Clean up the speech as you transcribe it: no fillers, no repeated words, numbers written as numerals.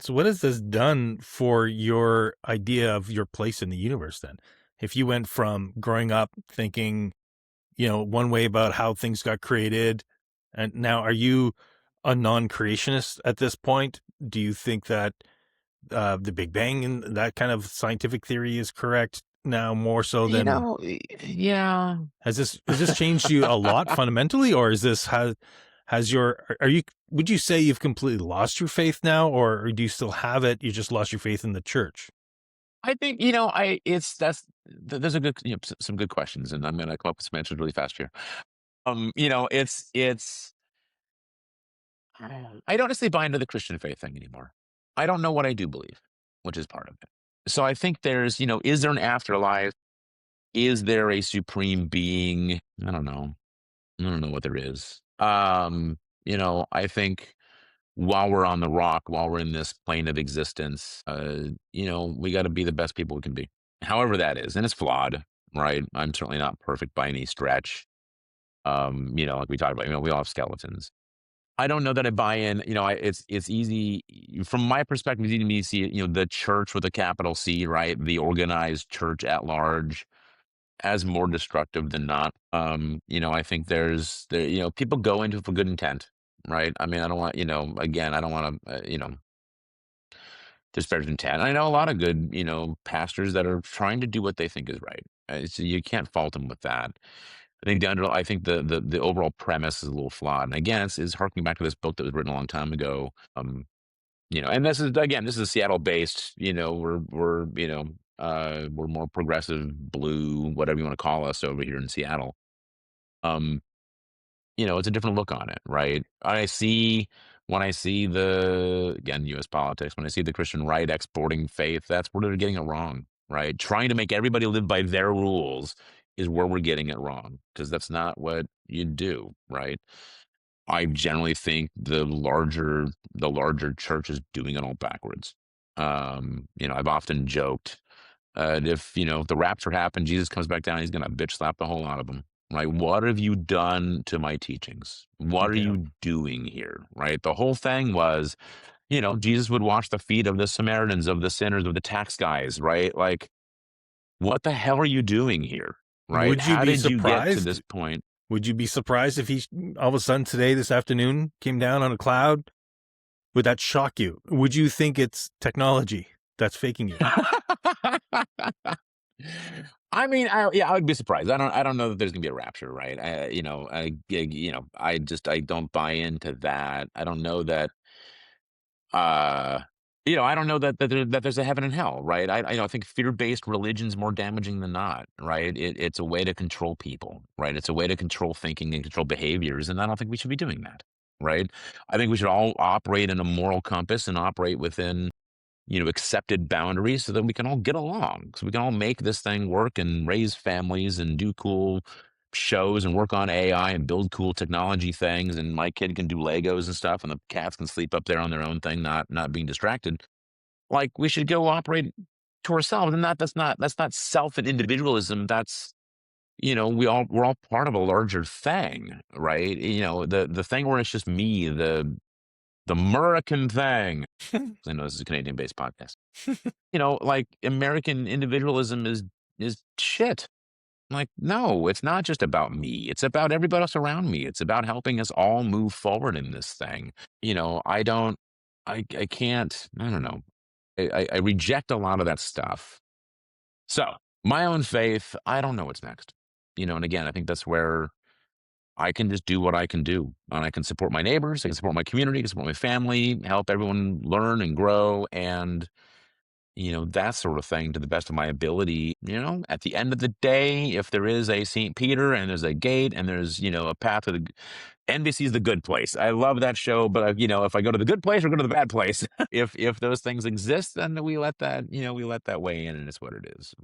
So what has this done for your idea of your place in the universe then? If you went from growing up thinking, one way about how things got created, and now are you a non-creationist at this point? Do you think that the Big Bang and that kind of scientific theory is correct now more so than Yeah. has this changed you a lot fundamentally, or is this has your are you would you say you've completely lost your faith now, or do you still have it? You just lost your faith in the church. I think, there's a good, some good questions, and I'm gonna come up with some answers really fast here. It's I don't necessarily buy into the Christian faith thing anymore. I don't know what I do believe, which is part of it. So I think is there an afterlife? Is there a supreme being? I don't know. I don't know what there is. I think while we're on the rock, while we're in this plane of existence, we got to be the best people we can be, however that is, and it's flawed, right? I'm certainly not perfect by any stretch. Like we talked about, we all have skeletons. I don't know that I buy in. It's easy from my perspective. It's easy to me to see, the church with a capital C, right? The organized church at large as more destructive than not. I think people go into it for good intent, right? I mean, I don't want, again, I don't want to, disparage intent. I know a lot of good, pastors that are trying to do what they think is right. So you can't fault them with that. I think the overall premise is a little flawed. And again, it's harking back to this book that was written a long time ago. And this is Seattle based. We're more progressive, blue, whatever you want to call us over here in Seattle. Um, it's a different look on it, right? When I see the again U.S. politics, when I see the Christian right exporting faith, that's where they're getting it wrong, right? Trying to make everybody live by their rules is where we're getting it wrong because that's not what you do, right? I generally think the larger church is doing it all backwards. I've often joked if the rapture happened, Jesus comes back down, he's gonna bitch slap the whole lot of them. Right? What have you done to my teachings? What are Yeah. you doing here? Right? The whole thing was, Jesus would wash the feet of the Samaritans, of the sinners, of the tax guys, right? Like, what the hell are you doing here? Right? Would you How be did you get to surprised? this point? Would you be surprised if he all of a sudden today, this afternoon, came down on a cloud? Would that shock you? Would you think it's technology that's faking you? I mean, I would be surprised. I don't know that there's gonna be a rapture, right? I don't buy into that. I don't know that. Uh, I don't know that there's a heaven and hell, right? I think fear-based religion's more damaging than not, right? It's a way to control people, right? It's a way to control thinking and control behaviors, and I don't think we should be doing that, right? I think we should all operate in a moral compass and operate within accepted boundaries so that we can all get along, so we can all make this thing work and raise families and do cool shows and work on AI and build cool technology things. And my kid can do Legos and stuff, and the cats can sleep up there on their own thing, not being distracted. Like we should go operate to ourselves, and that's not self and individualism. That's we're all part of a larger thing, right? The thing where it's just me, the American thing. I know this is a Canadian-based podcast. Like American individualism is shit. Like, no, it's not just about me. It's about everybody else around me. It's about helping us all move forward in this thing. I don't, I can't, I don't know. I reject a lot of that stuff. So my own faith, I don't know what's next. And again, I think that's where I can just do what I can do. And I can support my neighbors, I can support my community, I can support my family, help everyone learn and grow. And that sort of thing to the best of my ability. At the end of the day, if there is a St. Peter and there's a gate and there's, a path to the NBC is the good place. I love that show, but if I go to the good place or go to the bad place, if those things exist, then we let that weigh in and it's what it is.